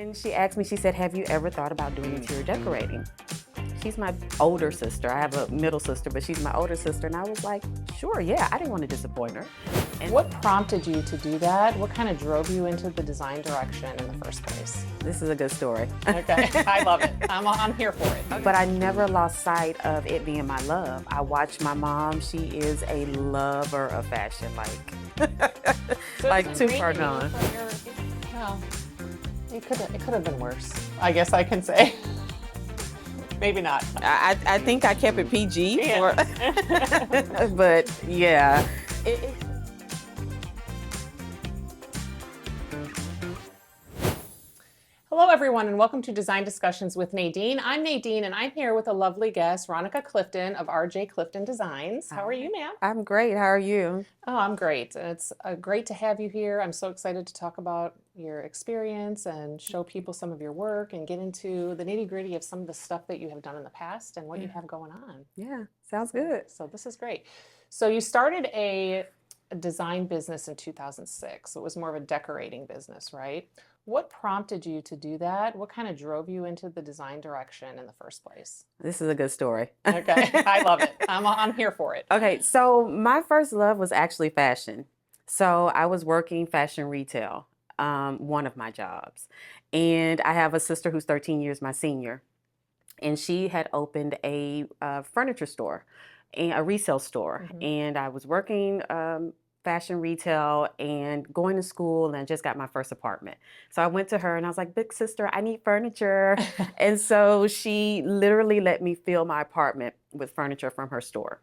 And she asked me, she said, have you ever thought about doing interior decorating? She's my older sister. I have a middle sister, but she's my older sister. And I was like, sure, yeah, I didn't want to disappoint her. And what prompted you to do that? What kind of drove you into the design direction in the first place? This is a good story. Okay, I love it. I'm here for it. But I never lost sight of it being my love. I watched my mom. She is a lover of fashion, like too far gone. Well, it could have been worse, I guess I can say. Maybe not. I think I kept it PG, Yeah. but yeah. Hello, everyone, and welcome to Design Discussions with Nadine. I'm Nadine, and I'm here with a lovely guest, Rhonnika Clifton of RJClifton Designs. How are you, ma'am? I'm great. How are you? Oh, I'm great. It's great to have you here. I'm so excited to talk about your experience and show people some of your work and get into the nitty-gritty of some of the stuff that you have done in the past and what you have going on. Yeah, sounds good. So this is great. So you started a design business in 2006. So it was more of a decorating business, right? What prompted you to do that? What kind of drove you into the design direction in the first place? This is a good story. Okay, I love it. I'm here for it. Okay, so my first love was actually fashion. So I was working fashion retail, one of my jobs. And I have a sister who's 13 years my senior. And she had opened a furniture store, a resale store. Mm-hmm. And I was working fashion retail and going to school, and I just got my first apartment. So I went to her and I was like, big sister, I need furniture. And so she literally let me fill my apartment with furniture from her store.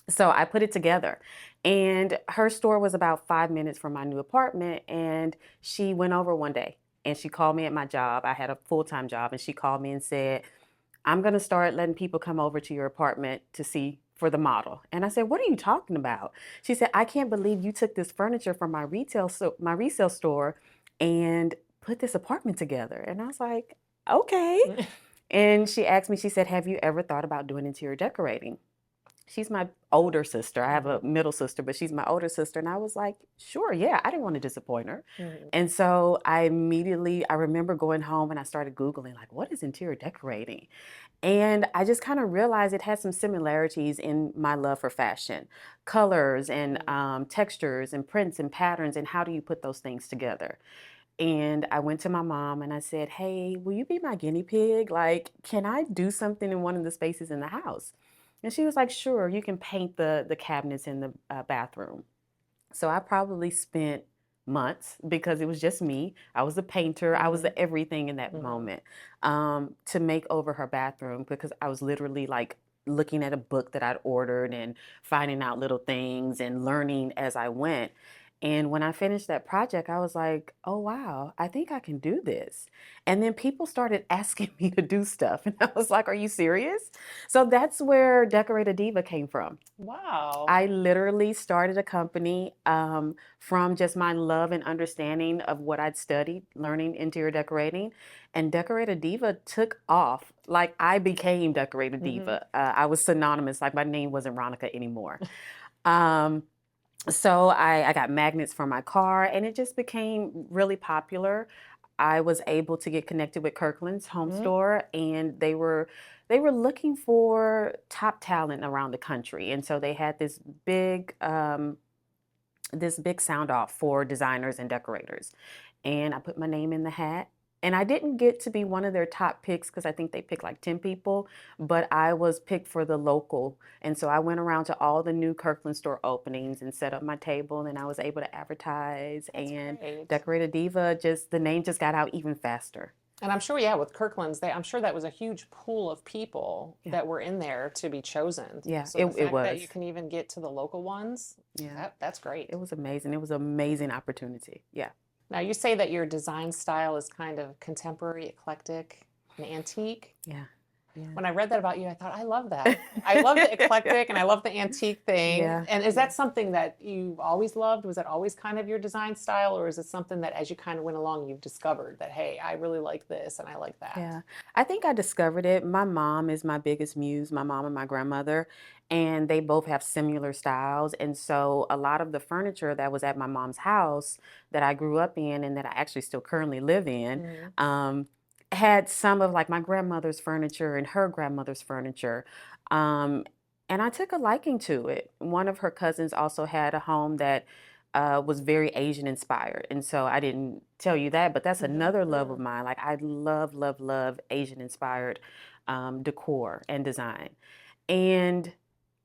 So I put it together, and her store was about 5 minutes from my new apartment. And she went over one day and she called me at my job. I had a full-time job, and she called me and said, I'm going to start letting people come over to your apartment to see for the model. And I said, what are you talking about? She said, I can't believe you took this furniture from my resale store and put this apartment together. And I was like, okay. And she asked me, she said, have you ever thought about doing interior decorating? She's my older sister. I have a middle sister, but she's my older sister. And I was like, sure, yeah, I didn't want to disappoint her. Mm-hmm. And so I remember going home and I started Googling, like, what is interior decorating? And I just kind of realized it had some similarities in my love for fashion, colors and textures and prints and patterns, and how do you put those things together? And I went to my mom and I said, hey, will you be my guinea pig? Like, can I do something in one of the spaces in the house? And she was like, sure, you can paint the cabinets in the bathroom. So I probably spent months, because it was just me. I was the painter. I was the everything in that moment, to make over her bathroom, because I was literally like looking at a book that I'd ordered and finding out little things and learning as I went. And when I finished that project, I was like, oh, wow, I think I can do this. And then people started asking me to do stuff. And I was like, are you serious? So that's where Decorate a Diva came from. Wow. I literally started a company from just my love and understanding of what I'd studied, learning interior decorating. And Decorate a Diva took off. Like, I became Decorate a Diva. I was synonymous. Like, my name wasn't Rhonnika anymore. So I got magnets for my car, and it just became really popular. I was able to get connected with Kirkland's home store, and they were looking for top talent around the country. And so they had this big sound off for designers and decorators. And I put my name in the hat. And I didn't get to be one of their top picks, because I think they picked like 10 people, but I was picked for the local. And so I went around to all the new Kirkland store openings and set up my table, and I was able to advertise. That's and great. Decorate a Diva, the name just got out even faster. And I'm sure, yeah, with Kirkland's, I'm sure that was a huge pool of people that were in there to be chosen. Yeah, so the fact was. that you can even get to the local ones, that's great. It was amazing. It was an amazing opportunity. Yeah. Now, you say that your design style is kind of contemporary, eclectic, and antique. Yeah. Yeah. When I read that about you, I thought, I love that. I love the eclectic and I love the antique thing. Yeah. And is that something that you always loved? Was that always kind of your design style? Or is it something that as you kind of went along, you've discovered that, hey, I really like this and I like that? Yeah, I think I discovered it. My mom is my biggest muse, my mom and my grandmother, and they both have similar styles. And so a lot of the furniture that was at my mom's house that I grew up in and that I actually still currently live in, Mhm. had some of like my grandmother's furniture and her grandmother's furniture. Um, and I took a liking to it. One of her cousins also had a home that was very Asian inspired. And so I didn't tell you that, but that's Mhm. another love of mine. Like I love, love, love Asian inspired decor and design. And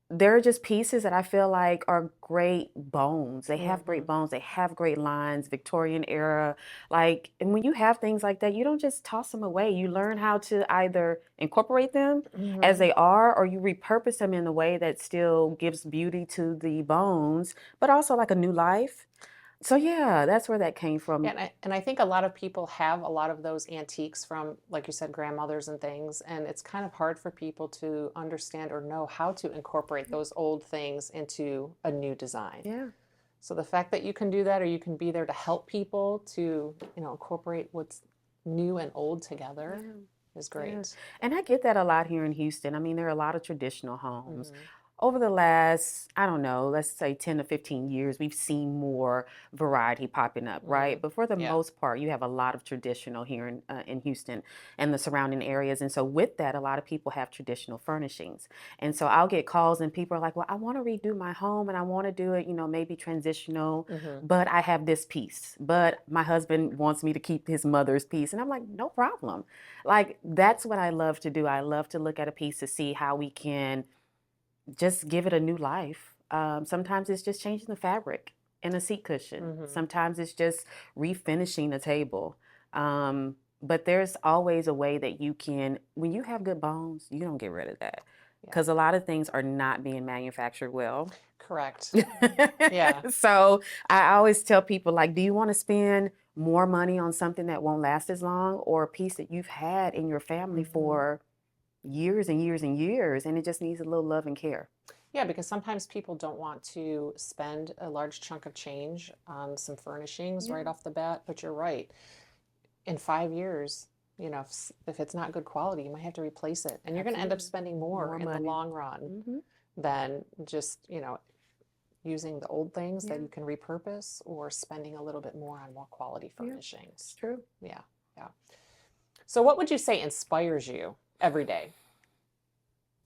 there are just pieces that I feel like are great bones. They have great Mhm. bones. They have great lines, Victorian era. Like, and when you have things like that, you don't just toss them away. You learn how to either incorporate them as Mhm. they are, or you repurpose them in a way that still gives beauty to the bones, but also like a new life. So yeah, that's where that came Yeah, from. and I think a lot of people have a lot of those antiques from, like you said, grandmothers and things, and it's kind of hard for people to understand or know how to incorporate those old things into a new design. Yeah. So the fact that you can do that, or you can be there to help people to, incorporate what's new and old together Yeah. is Yeah. great. And I get that a lot here in Houston. I mean, there are a lot of traditional homes. Hmm. Over the last, I don't know, let's say 10 to 15 years, we've seen more variety popping up, Hmm. right? But for the Yeah. most part, you have a lot of traditional here in Houston and the surrounding areas. And so with that, a lot of people have traditional furnishings. And so I'll get calls and people are like, well, I want to redo my home and I want to do it, maybe transitional, Hmm. but I have this piece. But my husband wants me to keep his mother's piece. And I'm like, no problem. Like, that's what I love to do. I love to look at a piece to see how we can just give it a new life. Sometimes it's just changing the fabric in a seat cushion. Hmm. Sometimes it's just refinishing a table. But there's always a way that you can, when you have good bones, you don't get rid of that. Yeah. Because a lot of things are not being manufactured well. Correct. Yeah. So I always tell people, like, do you want to spend more money on something that won't last as long, or a piece that you've had in your family Hmm. for years and years and years, and it just needs a little love and care? Yeah, because sometimes people don't want to spend a large chunk of change on some furnishings Yeah, right off the bat, but you're right. In 5 years, if it's not good quality, you might have to replace it. And you're going to end up absolutely. spending more More in the money. long run Hmm. than just, using the old things that Yeah, you can repurpose or spending a little bit more on more quality yeah, it's furnishings. true. Yeah, yeah. So, what would you say inspires you every day?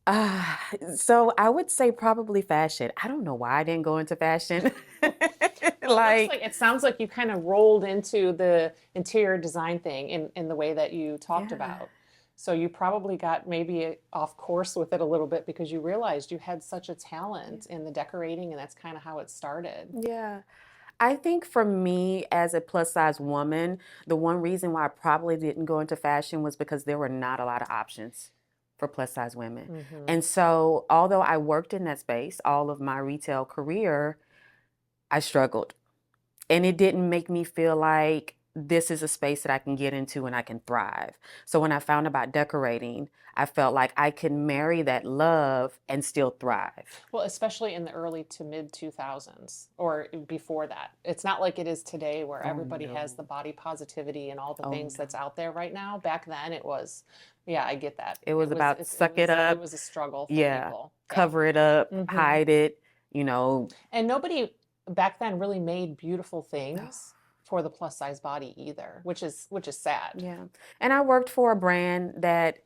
Ah, so I would say probably fashion. I don't know why I didn't go into fashion. Well, Like, it sounds like you kind of rolled into the interior design thing in the way that you talked yeah, about. So you probably got maybe off course with it a little bit because you realized you had such a talent in the decorating, and that's kind of how it started. yeah. I think for me as a plus size woman, the one reason why I probably didn't go into fashion was because there were not a lot of options for plus size women. Hmm. And so, although I worked in that space all of my retail career, I struggled. And it didn't make me feel like this is a space that I can get into and I can thrive. So when I found about decorating, I felt like I could marry that love and still thrive. Well, especially in the early to mid 2000s or before that. It's not like it is today where Oh everybody has no. the body positivity and all the Oh things no. that's out there right now. Back then it was, yeah, I get that. It was about It suck it was up. a struggle for Yeah. people. Yeah. Cover it up, Hmm. hide it, you know. And nobody back then really made beautiful Oh, things for the plus size body either, which is sad. yeah. And I worked for a brand that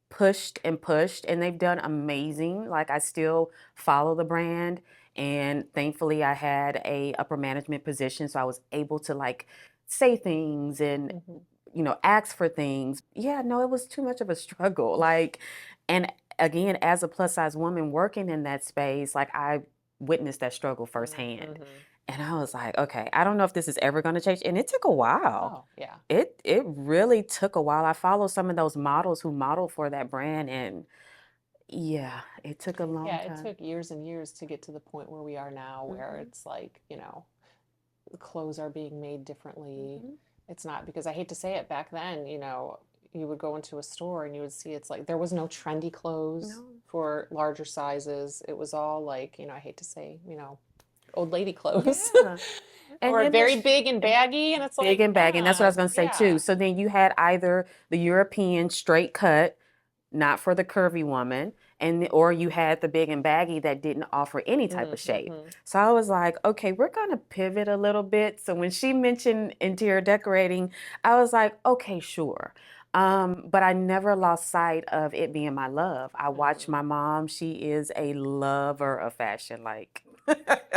pushed and pushed, and they've done amazing. Like, I still follow the brand, and thankfully I had a upper management position, so I was able to like say things and Hmm. ask for things. Yeah, no, it was too much of a struggle. Like, and again, as a plus size woman working in that space, like I witnessed that struggle firsthand. Hmm. And I was like, okay, I don't know if this is ever going to change. And it took a while. Oh, yeah. It really took a while. I follow some of those models who modeled for that brand, and yeah, it took a long Yeah, it time. took years and years to get to the point where we are now, where Hmm. it's like, the clothes are being made differently. Hmm. It's not, because I hate to say it, back then, you would go into a store and you would see it's like there was no trendy clothes No. for larger sizes. It was all like, I hate to say, old lady clothes Yeah. And or it very was big and baggy. And it's big like, and baggy. And that's what I was going to say too. yeah. So then you had either the European straight cut, not for the curvy woman, or you had the big and baggy that didn't offer any type of shape. Mm-hmm. So I was like, okay, we're going to pivot a little bit. So when she mentioned interior decorating, I was like, okay, sure. But I never lost sight of it being my love. I watched Mm-hmm. my mom. She is a lover of fashion, like So it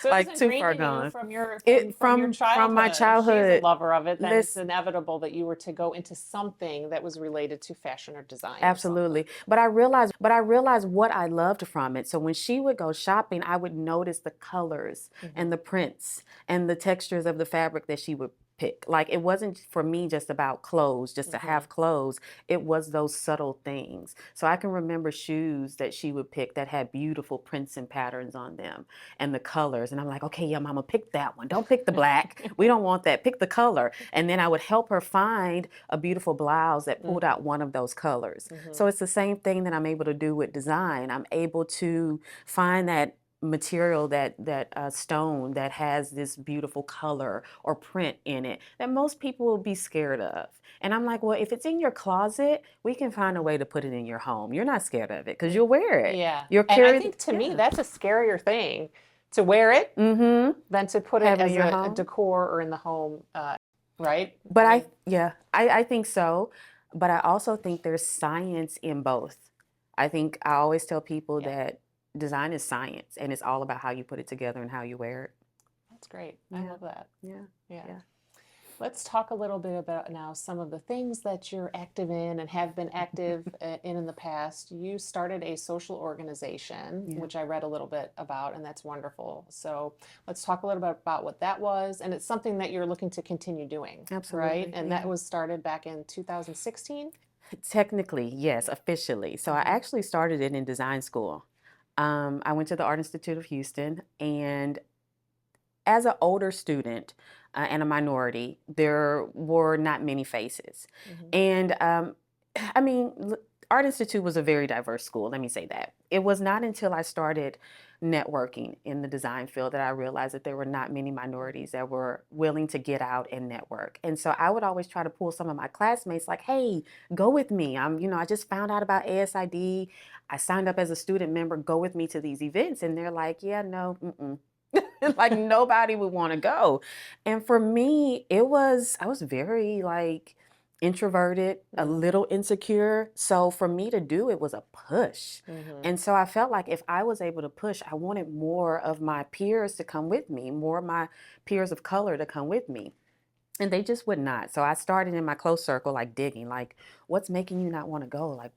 was like too ingrained far in you gone. from your It childhood. from my If she's a childhood. lover of it, then it's Listen, inevitable that you were to go into something that was related to fashion or design or something. absolutely. But I realized what I loved from it. So when she would go shopping, I would notice the colors Mm-hmm. and the prints and the textures of the fabric that she would pick. Like it wasn't for me just about clothes, just to Mm-hmm. have clothes. It was those subtle things. So I can remember shoes that she would pick that had beautiful prints and patterns on them and the colors. And I'm like, okay, yeah, mama, pick that one. Don't pick the black. We don't want that. Pick the color. And then I would help her find a beautiful blouse that pulled out one of those colors. Mm-hmm. So it's the same thing that I'm able to do with design. I'm able to find that material, that stone that has this beautiful color or print in it that most people will be scared of. And I'm like, well, if it's in your closet, we can find a way to put it in your home. You're not scared of it because you'll wear it. Yeah. You'll And I carry think to me, yeah. that's a scarier thing to wear it Mm-hmm. than to put it Have it in as your a home. decor or in the home, right? But I mean, I think so. But I also think there's science in both. I think I always tell people yeah, that design is science and it's all about how you put it together and how you wear it. that's great. I Yeah, love that. yeah, Yeah. yeah. Let's talk a little bit about now some of the things that you're active in and have been active in the past. You started a social organization, Yeah, which I read a little bit about, and that's wonderful. So let's talk a little bit about what that was. And it's something that you're looking to continue doing, right? absolutely. And that Yeah. was started back in 2016. Technically, yes, officially. So I Mm-hmm. actually started it in design school. I went to the Art Institute of Houston, and as an older student and a minority, there were not many faces. Mm-hmm. And I mean, Art Institute was a very diverse school, let me say that. It was not until I started networking in the design field that I realized that there were not many minorities that were willing to get out and network. And so I would always try to pull some of my classmates like, hey, go with me. I just found out about ASID. I signed up as a student member, go with me to these events. And they're like, yeah, no, mm-mm. Like nobody would want to go. And for me, I was very like introverted, a little insecure. So for me to do it was a push. Mm-hmm. And so I felt like if I was able to push, I wanted more of my peers to come with me, more of my peers of color to come with me. And they just would not. So I started in my close circle, like digging, like what's making you not want to go? Like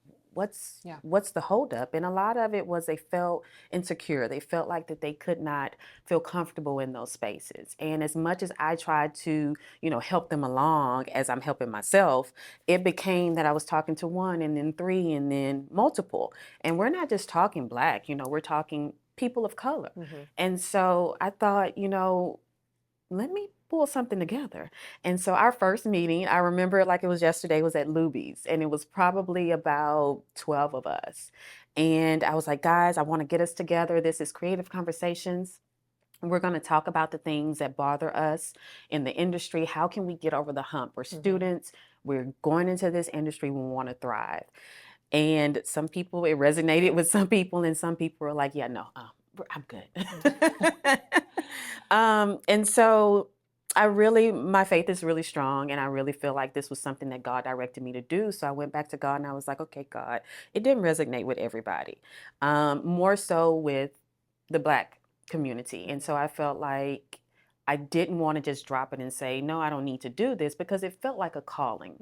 Yeah. what's the holdup? And a lot of it was they felt insecure. They felt like that they could not feel comfortable in those spaces. And as much as I tried to, help them along as I'm helping myself, it became that I was talking to one and then three and then multiple. And we're not just talking black, we're talking people of color. Mm-hmm. And so I thought, let me pull something together. And so our first meeting, I remember it like it was yesterday, was at Luby's, and it was probably about 12 of us. And I was like, guys, I want to get us together. This is Creative Conversations. We're going to talk about the things that bother us in the industry. How can we get over the hump? We're Mm-hmm. students. We're going into this industry. We want to thrive. And some people, it resonated with some people, and some people were like, yeah, no, I'm good. And so my faith is really strong, and I really feel like this was something that God directed me to do. So I went back to God and I was like, okay, God, it didn't resonate with everybody, more so with the Black community. And so I felt like I didn't want to just drop it and say, no, I don't need to do this, because it felt like a calling.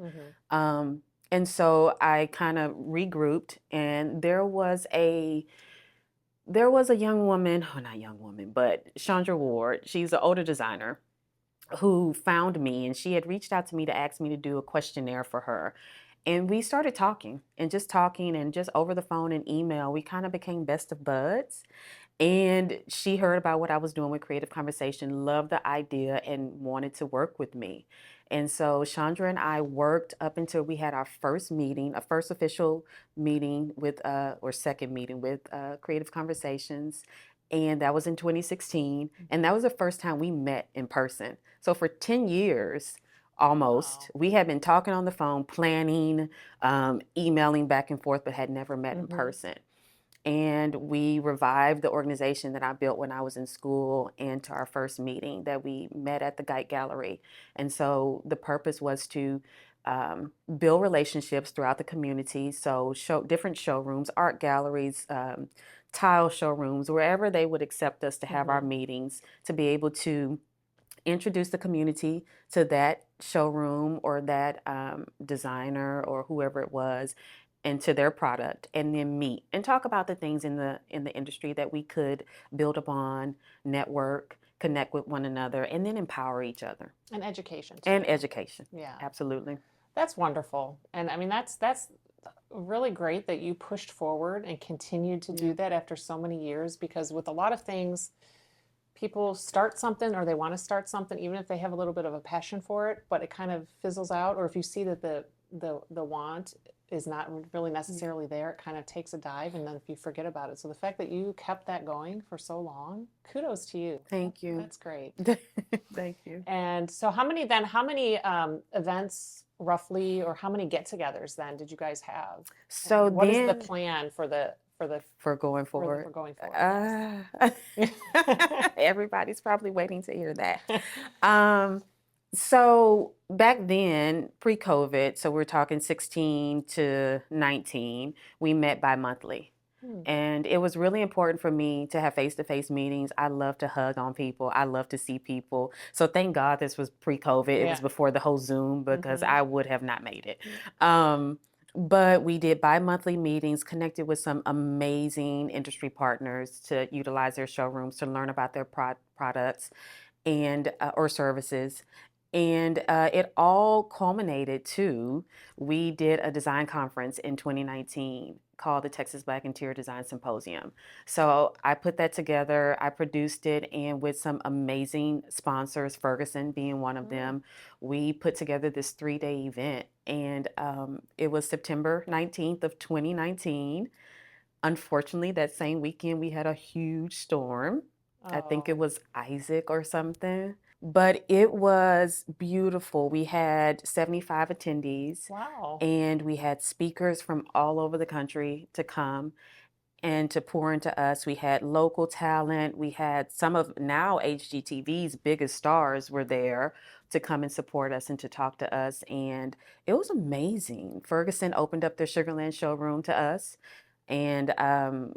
Mm-hmm. And so I kind of regrouped, and there was a young woman, oh, not young woman, but Chandra Ward. She's an older designer who found me, and she had reached out to me to ask me to do a questionnaire for her. And we started talking and just over the phone and email, we kind of became best of buds. And she heard about what I was doing with Creative Conversation, loved the idea, and wanted to work with me. And so Chandra and I worked up until we had our first meeting, a first official meeting with, or second meeting with Creative Conversations. And that was in 2016. And that was the first time we met in person. So for 10 years, almost, Wow. we had been talking on the phone, planning, emailing back and forth, but had never met in person. And we revived the organization that I built when I was in school into our first meeting that we met at the Gite Gallery. And so the purpose was to build relationships throughout the community. So show different showrooms, art galleries, tile showrooms, wherever they would accept us to have our meetings, to be able to introduce the community to that showroom or that designer or whoever it was, and to their product, and then meet and talk about the things in the industry that we could build upon, network, connect with one another, and then empower each other. And education too. And education. Yeah. Absolutely. That's wonderful. And I mean, that's really great that you pushed forward and continued to do that after so many years, because with a lot of things, people start something or they want to start something, even if they have a little bit of a passion for it, but it kind of fizzles out. Or if you see that the want is not really necessarily there, it kind of takes a dive, and then if you forget about it. So the fact that you kept that going for so long, kudos to you. Thank you. That's great. Thank you. And so how many events roughly, or how many get-togethers then did you guys have? So what then, is the plan for going forward? For going forward? Everybody's probably waiting to hear that. So back then, pre-COVID, so we're talking 16 to 19, we met bi-monthly. And it was really important for me to have face-to-face meetings. I love to hug on people. I love to see people. So thank God this was pre-COVID. It was before the whole Zoom, because I would have not made it. But we did bi-monthly meetings, connected with some amazing industry partners to utilize their showrooms to learn about their products and or services. And it all culminated to, we did a design conference in 2019 called the Texas Black Interior Design Symposium. So I put that together, I produced it, and with some amazing sponsors, Ferguson being one of them, we put together this 3-day event. And it was September 19th of 2019. Unfortunately, that same weekend we had a huge storm. I think it was Isaac or something. But it was beautiful. We had 75 attendees. Wow. And we had speakers from all over the country to come and to pour into us. We had local talent. We had some of now HGTV's biggest stars were there to come and support us and to talk to us. And it was amazing. Ferguson opened up their Sugarland showroom to us. And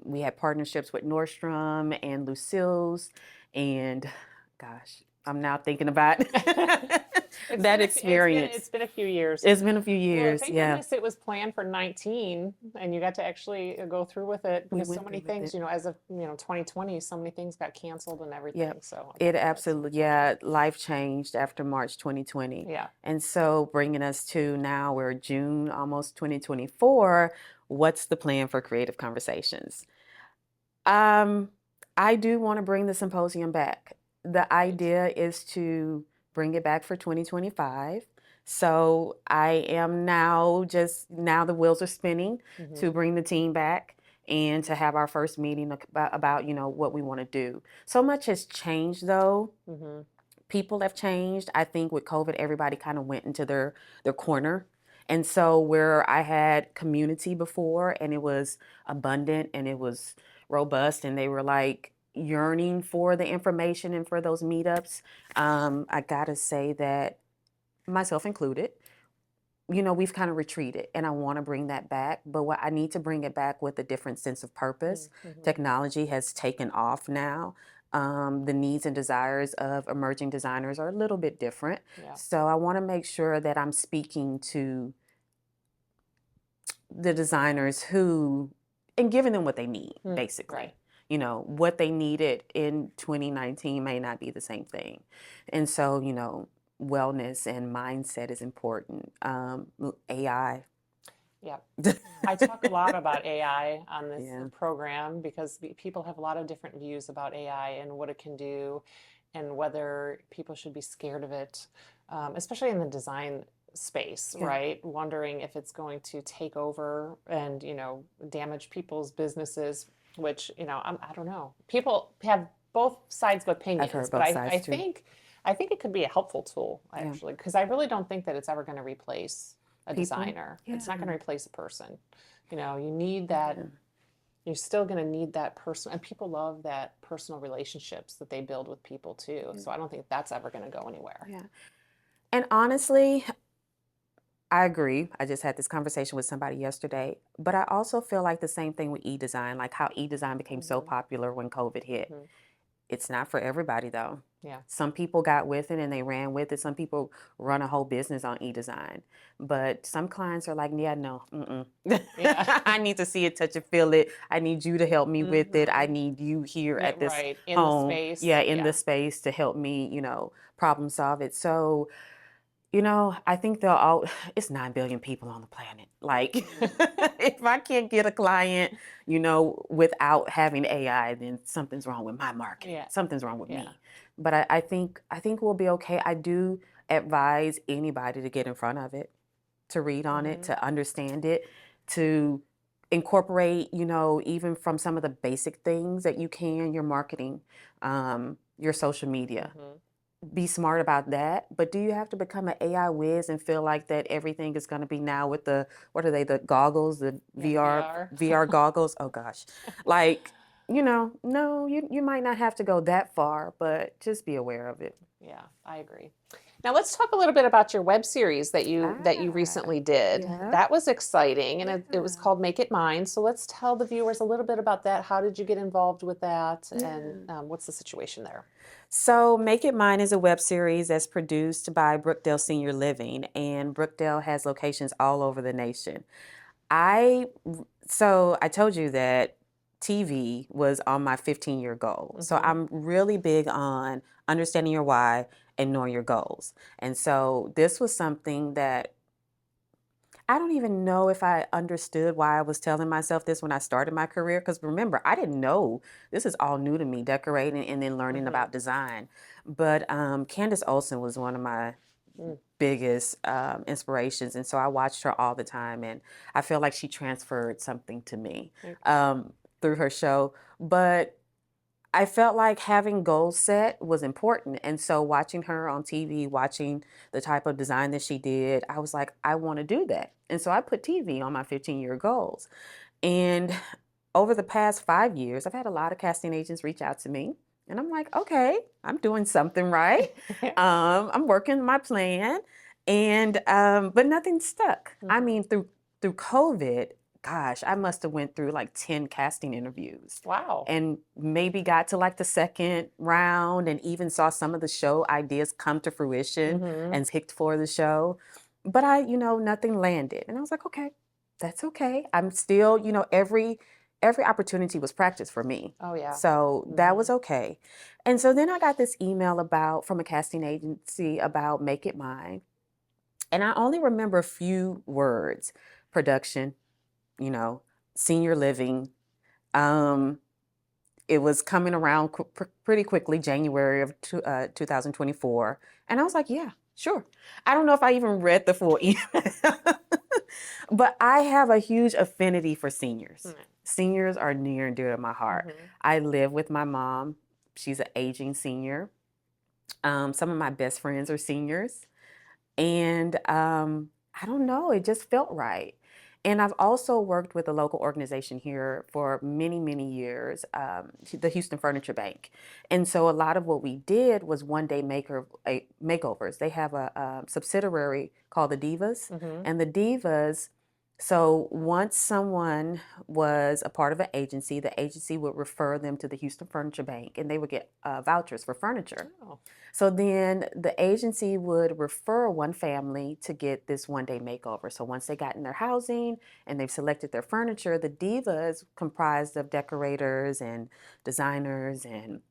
we had partnerships with Nordstrom and Lucille's. And gosh, I'm now thinking about that experience. It's been a few years. It's been a few years, Well, thank goodness it was planned for 19, and you got to actually go through with it, because so many things, as of 2020, so many things got canceled and everything. So it absolutely, life changed after March 2020. Yeah. And so bringing us to now, we're June, almost 2024. What's the plan for Creative Conversations? I do want to bring the symposium back. The idea is to bring it back for 2025. So I am now the wheels are spinning to bring the team back and to have our first meeting about what we want to do. So much has changed though. People have changed. I think with COVID, everybody kind of went into their corner. And so where I had community before, and it was abundant and it was robust, and they were like yearning for the information and for those meetups, I gotta say that, myself included, we've kind of retreated, and I want to bring that back. But what I need to bring it back with a different sense of purpose. Technology has taken off now. The needs and desires of emerging designers are a little bit different. So I want to make sure that I'm speaking to the designers and giving them what they need, basically. What they needed in 2019 may not be the same thing. And so, wellness and mindset is important. AI. Yeah. I talk a lot about AI on this program, because people have a lot of different views about AI and what it can do and whether people should be scared of it. especially in the design space, Yeah. right? Wondering if it's going to take over and, damage people's businesses, which, I don't know. People have both sides of I've opinions, heard but both I sides too. think I think it could be a helpful tool, Yeah. actually, because I really don't think that it's ever going to replace a People. designer. Yeah. It's not going to replace a person. You need that. Yeah. You're still going to need that person, and people love that personal relationships that they build with people too. So I don't think that's ever going to go anywhere. Yeah. And honestly, I agree. I just had this conversation with somebody yesterday, but I also feel like the same thing with e-design, like how e-design became so Mm-hmm. popular when COVID hit. Mm-hmm. It's not for everybody though. Yeah. Some people got with it and they ran with it. Some people run a whole business on e-design. But some clients are like, yeah, no, Yeah. I need to see it, touch it, feel it. I need you to help me with it. I Mm-hmm. need you here Yeah, at this right. In the home, space. yeah, in the Yeah. space to help me, problem solve it. So, I think they'll all, it's 9 billion people on the planet. Like, if I can't get a client, without having AI, then something's wrong with my marketing. Yeah. Something's wrong with Yeah. me. But I think we'll be okay. I do advise anybody to get in front of it, to read on it, Mm-hmm. to understand it, to incorporate, even from some of the basic things that you can, your marketing, your social media. Mm-hmm. Be smart about that. But do you have to become an AI whiz and feel like that everything is going to be now with what are they, the goggles, the Yeah, VR, VR. VR goggles? Oh gosh. Like, no, you might not have to go that far, but just be aware of it. Yeah, I agree. Now let's talk a little bit about your web series that you Ah, recently did. yeah, That was exciting, and it was yeah, called Make It Mine. So let's tell the viewers a little bit about that. How did you get involved with that, and yeah. what's the situation there? So, Make It Mine is a web series that's produced by Brookdale Senior Living, and Brookdale has locations all over the nation. I so I told you that TV was on my 15-year goal. So Mm-hmm. I'm really big on understanding your why and knowing your goals. And so this was something that I don't even know if I understood why I was telling myself this when I started my career. Because remember, I didn't know this is all new to me, decorating and then learning Mm-hmm. about design. But Candace Olsen was one of my biggest inspirations. And so I watched her all the time. And I feel like she transferred something to me Mm. through her show. But I felt like having goals set was important. And so watching her on TV, watching the type of design that she did, I was like, I want to do that. And so I put TV on my 15-year goals. And over the past 5 years, I've had a lot of casting agents reach out to me. And I'm like, okay, I'm doing something right. I'm working my plan. And but nothing stuck. I Mm-hmm. mean, through COVID, gosh, I must have went through like 10 casting interviews Wow. and maybe got to like the second round and even saw some of the show ideas come to fruition Mm-hmm. and picked for the show. But nothing landed. And I was like, okay, that's okay. I'm still, every opportunity was practice for me. Oh yeah. So that was Mm-hmm. okay. And so then I got this email from a casting agency about Make It Mine. And I only remember a few words: production, you know, senior living. Um, it was coming around pretty quickly, January of 2024. And I was like, yeah, sure. I don't know if I even read the full email, but I have a huge affinity for seniors. Seniors are near and dear to my heart. Mm-hmm. I live with my mom. She's an aging senior. Some of my best friends are seniors. And I don't know, it just felt right. And I've also worked with a local organization here for many, many years, the Houston Furniture Bank. And so a lot of what we did was makeovers. They have a subsidiary called the Divas. Mm-hmm. And the Divas, so once someone was a part of an agency, the agency would refer them to the Houston Furniture Bank and they would get vouchers for furniture. Oh. So then the agency would refer one family to get this one-day makeover. So once they got in their housing and they've selected their furniture, the divas, comprised of decorators and designers and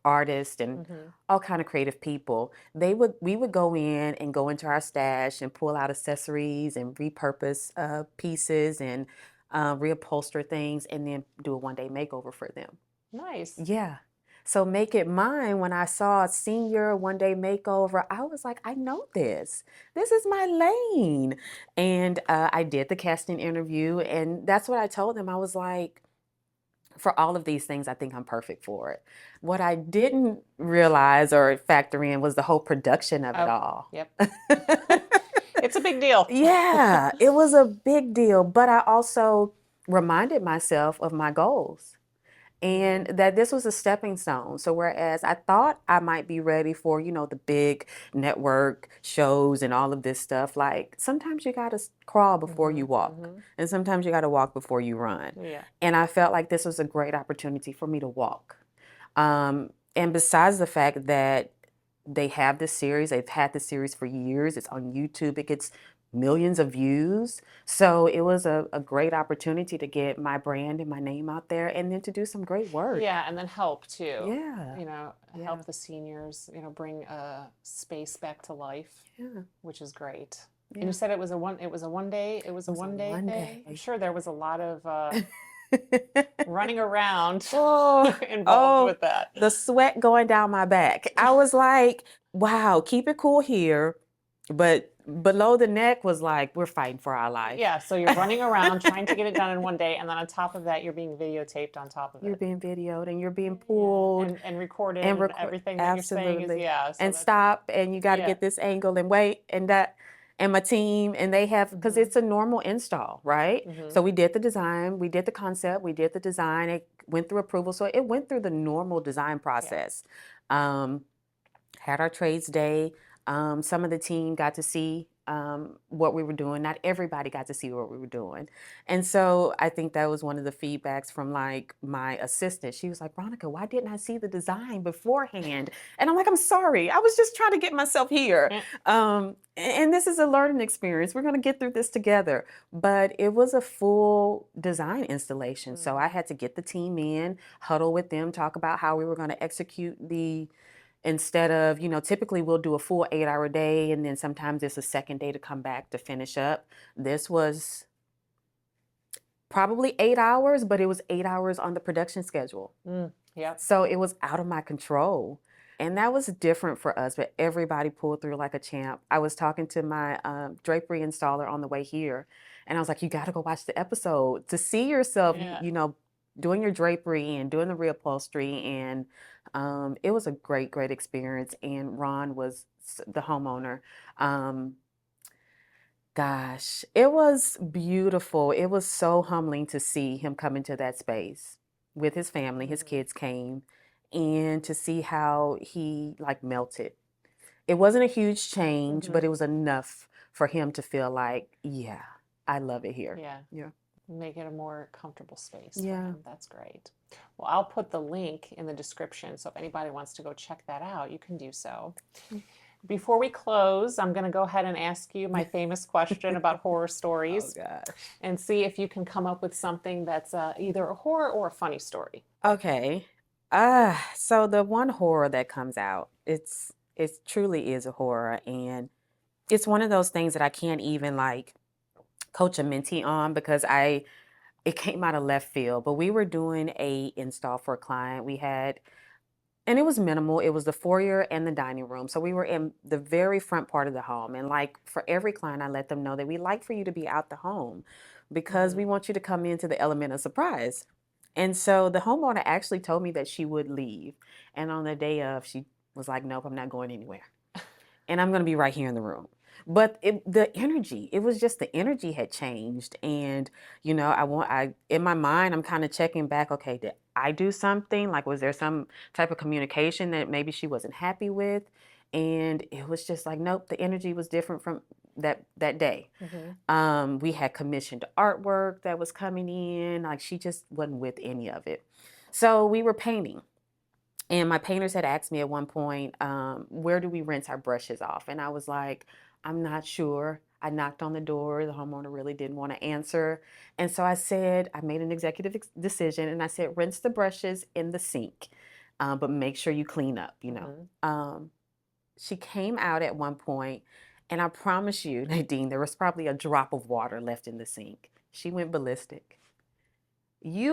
artists and Mm-hmm. all kind of creative people, we would go in and go into our stash and pull out accessories and repurpose pieces and reupholster things and then do a one-day makeover for them. Nice. Yeah. So Make It Mine, when I saw a senior one day makeover, I was like, I know this. This is my lane. And I did the casting interview, and that's what I told them. I was like, for all of these things, I think I'm perfect for it. What I didn't realize or factor in was the whole production of it Oh, all. yep. It's a big deal. Yeah, it was a big deal, but I also reminded myself of my goals and that this was a stepping stone. So whereas I thought I might be ready for, the big network shows and all of this stuff, like sometimes you got to crawl before you walk, and sometimes you got to walk before you run. Yeah. And I felt like this was a great opportunity for me to walk. And besides the fact that they have this series, they've had this series for years, it's on YouTube, it gets millions of views. So it was a great opportunity to get my brand and my name out there and then to do some great work. Yeah, and then help too. Yeah. Help Yeah. the seniors, bring a space back to life, Yeah. which is great. Yeah. And you said it was a one day one thing. day. I'm sure there was a lot of running around Oh, involved with that. the sweat going down my back. I was like, wow, keep it cool here. But below the neck was like, we're fighting for our life. Yeah, so you're running around trying to get it done in one day, and then on top of that, you're being videotaped on top of it. You're being videoed and you're being pulled. And recorded and everything that absolutely. you're saying is, and stop, and you got to get this angle and wait, and that, and my team, and they have, because it's a normal install, right? So we did the design, we did the concept, we did the design, it went through approval, so it went through the normal design process. Had our trades day. Some of the team got to see what we were doing. Not everybody got to see what we were doing. And so I think that was one of the feedbacks from like my assistant. She was like, Rhonnika, why didn't I see the design beforehand? And I'm like, I'm sorry. I was just trying to get myself here. And this is a learning experience. We're going to get through this together. But it was a full design installation. So I had to get the team in, huddle with them, talk about how we were going to execute instead of, typically we'll do a full 8-hour day and then sometimes it's a second day to come back to finish up. This was probably 8 hours, but it was 8 hours on the production schedule. So it was out of my control. And that was different for us, but everybody pulled through like a champ. I was talking to my drapery installer on the way here, and I was like, you got to go watch the episode to see yourself, doing your drapery and doing the reupholstery. And it was a great, great experience. And Ron was the homeowner. Gosh, it was beautiful. It was so humbling to see him come into that space with his family. His kids came, and to see how he like melted. It wasn't a huge change, but it was enough for him to feel like, yeah, I love it here. Yeah. Make it a more comfortable space. Yeah. That's great. Well, I'll put the link in the description, so if anybody wants to go check that out, you can do so. Before we close, I'm going to go ahead and ask you my famous question about horror stories. Oh, gosh. And see if you can come up with something that's either a horror or a funny story. Okay. So the one horror that comes out, it truly is a horror, and it's one of those things that I can't even like coach a mentee on because it came out of left field. But we were doing a install for a client. And it was minimal. It was the foyer and the dining room. So we were in the very front part of the home. And like for every client, I let them know that we like for you to be out the home because we want you to come into the element of surprise. And so the homeowner actually told me that she would leave. And on the day of, she was like, nope, I'm not going anywhere. And I'm going to be right here in the room. But the energy, it was just the energy had changed. And, in my mind, I'm kind of checking back, okay, did I do something? Like, was there some type of communication that maybe she wasn't happy with? And it was just like, nope, the energy was different from that day. We had commissioned artwork that was coming in. Like, she just wasn't with any of it. So we were painting. And my painters had asked me at one point, where do we rinse our brushes off? And I was like, I'm not sure. I knocked on the door. The homeowner really didn't want to answer. And so I made an executive decision, and I said, rinse the brushes in the sink, but make sure you clean up, She came out at one point, and I promise you, Nadine, there was probably a drop of water left in the sink. She went ballistic.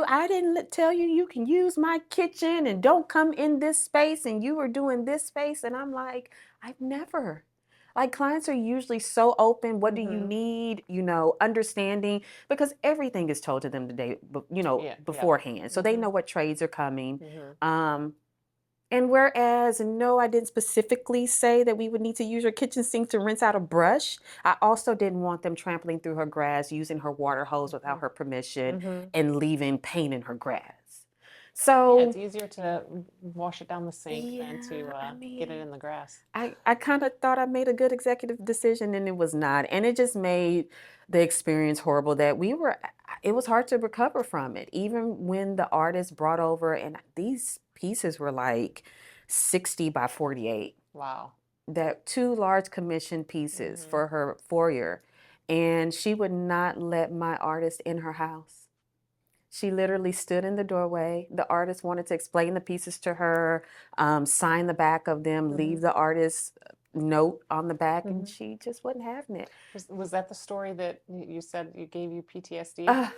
I didn't tell you you can use my kitchen and don't come in this space and you were doing this space. And I'm like, I've never. Like clients are usually so open. What do you Mm-hmm. need? Understanding because everything is told to them today, Yeah, yeah. beforehand. So they Mm-hmm. know what trades are coming. Mm-hmm. Um, and whereas, no, I didn't specifically say that we would need to use her kitchen sink to rinse out a brush, I also didn't want them trampling through her grass, using her water hose without her permission, Mm-hmm. and leaving paint in her grass. Yeah, it's So, easier to wash it down the sink than to yeah, get it in the grass. I kind of thought I made a good executive decision and it was not. And it just made the experience horrible that it was hard to recover from it. Even when the artist brought over, and these pieces were like 60 by 48, Wow. that two large commission pieces Mm-hmm. for her foyer. And she would not let my artist in her house. She literally stood in the doorway. The artist wanted to explain the pieces to her, sign the back of them, Mm-hmm. leave the artist's note on the back, and Mm-hmm. she just wasn't having it. Was that the story that you said you gave you PTSD? Uh,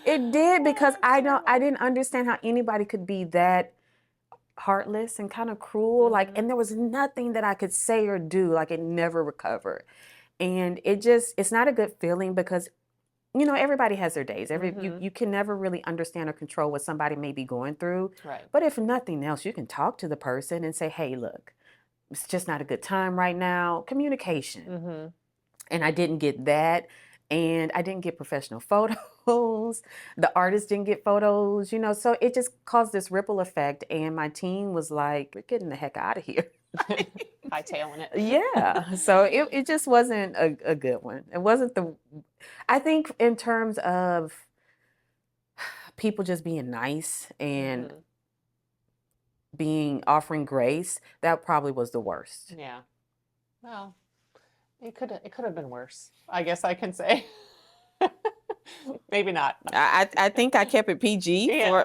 it did because Oh, I terrible. didn't understand how anybody could be that heartless and kind of cruel. Like, Mm-hmm. and there was nothing that I could say or do. Like, it never recovered, and it's not a good feeling because everybody has their days. Mm-hmm. You can never really understand or control what somebody may be going through. Right. But if nothing else, you can talk to the person and say, hey, look, it's just not a good time right now. Communication. Mm-hmm. And I didn't get that. And I didn't get professional photos. The artist didn't get photos, so it just caused this ripple effect. And my team was like, we're getting the heck out of here. Hightailing it. Yeah. So it just wasn't a good one. It wasn't I think in terms of people just being nice and Mm-hmm. offering grace, that probably was the worst. Yeah. Well, it could have been worse. I guess I can say. Maybe not. I think I kept it PG Yeah.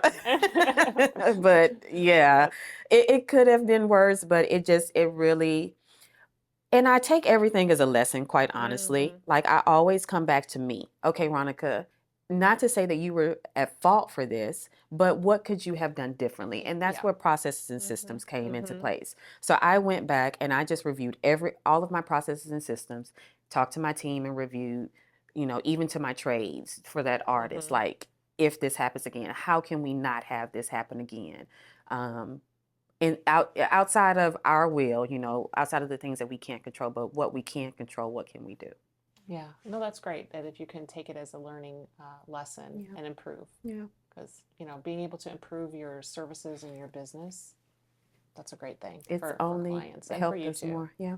but yeah, it could have been worse, but it really, and I take everything as a lesson, quite honestly. Mm-hmm. Like I always come back to me. Okay, Rhonnika, not to say that you were at fault for this, but what could you have done differently? And that's Yeah. where processes and Mm-hmm. systems came into Mm-hmm. place. So I went back and I just reviewed all of my processes and systems, talked to my team and reviewed, even to my trades for that artist. Mm-hmm. Like, if this happens again, how can we not have this happen again? Um, and outside of our will, outside of the things that we can't control, but what we can control, what can we do? Yeah, no, that's great that if you can take it as a learning lesson Yeah. and improve. Yeah. Because, being able to improve your services and your business, that's a great thing It's for only clients and for helped you us too. more. Yeah.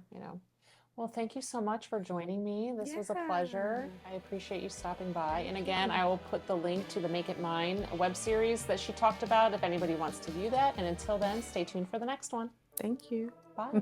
Well, thank you so much for joining me. This was a pleasure. I appreciate you stopping by. And again, I will put the link to the Make It Mine web series that she talked about if anybody wants to view that. And until then, stay tuned for the next one. Thank you. Bye.